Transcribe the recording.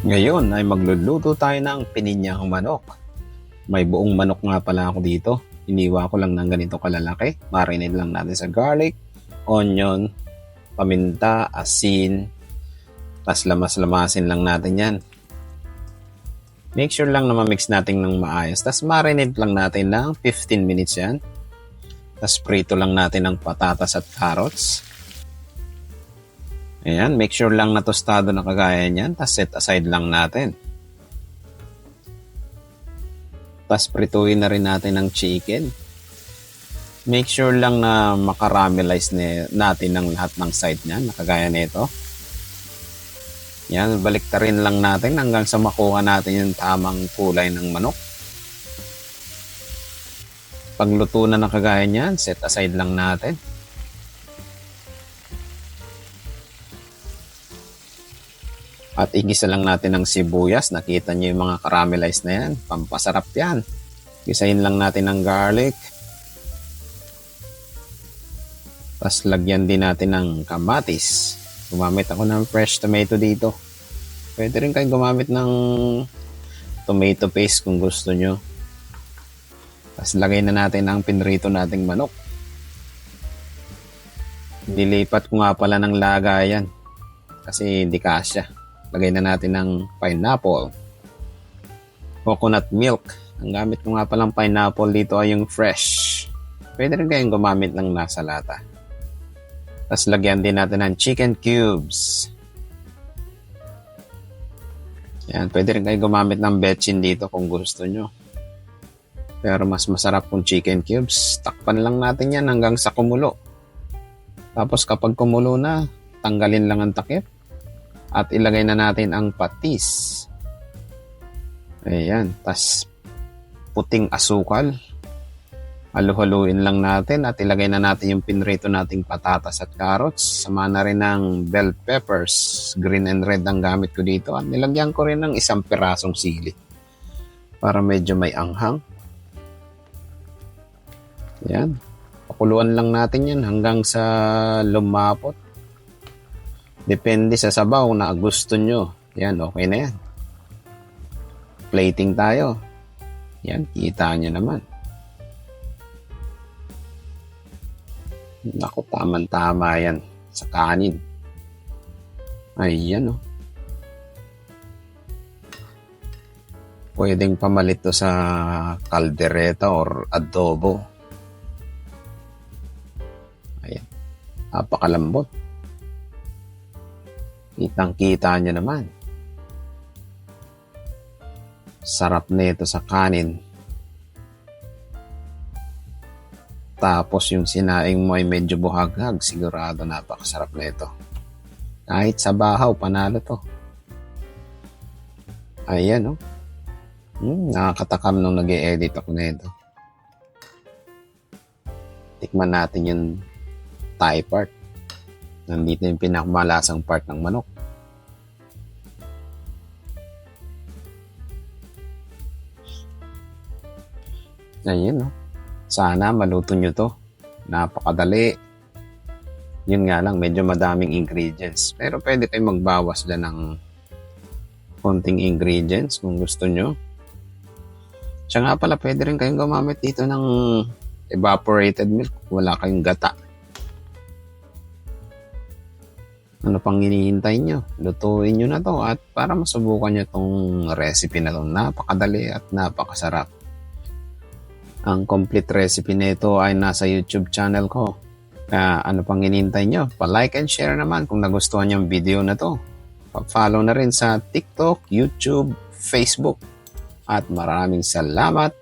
Ngayon ay magluluto tayo ng pininyang manok. May buong manok nga pala ako dito. Iniwa ko lang ng ganito kalalaki. Marinate lang natin sa garlic, onion, paminta, asin, tas lamas-lamasin lang natin yan. Make sure lang na ma-mix natin ng maayos. Tas marinate lang natin ng 15 minutes yan. Tas prito lang natin ng patatas at carrots. Ayan, make sure lang na tostado na kagaya niyan. Tas set aside lang natin. Tas prituin na rin natin ng chicken. Make sure lang na makaramelize natin ng lahat ng side niyan, nakagaya nito. Yan, baliktarin lang natin hanggang sa makuha natin yung tamang kulay ng manok. Pagluto na kagaya niyan, set aside lang natin. At igisa lang natin ng sibuyas. Nakita nyo yung mga caramelize na yan. Pampasarap yan. Gisahin lang natin ng garlic. Tapos lagyan din natin ng kamatis. Gumamit ako ng fresh tomato dito. Pwede rin kayo gumamit ng tomato paste kung gusto nyo. Tapos lagay na natin ang pinrito nating manok. Nilipat ko nga pala ng lagayan. Kasi hindi kasya. Lagay na natin ng pineapple. Coconut milk. Ang gamit ko nga palang pineapple dito ay yung fresh. Pwede rin kayong gumamit ng nasa lata. Tapos lagyan din natin ng chicken cubes. Yan, pwede rin kayong gumamit ng betchin dito kung gusto nyo. Pero mas masarap kung chicken cubes. Takpan lang natin yan hanggang sa kumulo. Tapos kapag kumulo na, tanggalin lang ang takip. At ilagay na natin ang patis. Ayan. Tas puting asukal. Halu-haluin lang natin at ilagay na natin yung pinrito nating patatas at carrots. Sama na rin ng bell peppers. Green and red ang gamit ko dito. At nilagyan ko rin ng isang pirasong sili. Para medyo may anghang. Ayan. Pakuluan lang natin yan hanggang sa lumapot. Depende sa sabaw na gusto nyo. Yan, okay na yan. Plating tayo. Yan, kita nyo naman. Naku, tama-tama yan sa kanin. Ayan, oh. Pwedeng pamalit to sa kaldereta or adobo. Ayan. Napakalambot. Kitang-kita nyo naman. Sarap nito sa kanin. Tapos yung sinaing mo ay medyo buhaghag. Sigurado napakasarap nito. Kahit sa bahaw, panalo to. Ayan, oh. Nakakatakam nung nag-e-edit ako nito. Tikman natin yung thigh part. Nandito yung pinakamalasang part ng manok. Ayun, no? Sana maluto nyo to. Napakadali. Yun nga lang, medyo madaming ingredients. Pero pwede kayong magbawas dyan ng konting ingredients kung gusto nyo. Siya nga pala, pwede rin kayong gumamit dito ng evaporated milk. Wala kayong gata. Ano pang hinihintay nyo? Lutuin nyo na to at para masubukan nyo tong recipe na to. Napakadali at napakasarap. Ang complete recipe nito ay nasa YouTube channel ko. Kaya ano pang hinihintay nyo? Pa-like and share naman kung nagustuhan nyo yung video na to. Pa-follow na rin sa TikTok, YouTube, Facebook. At maraming salamat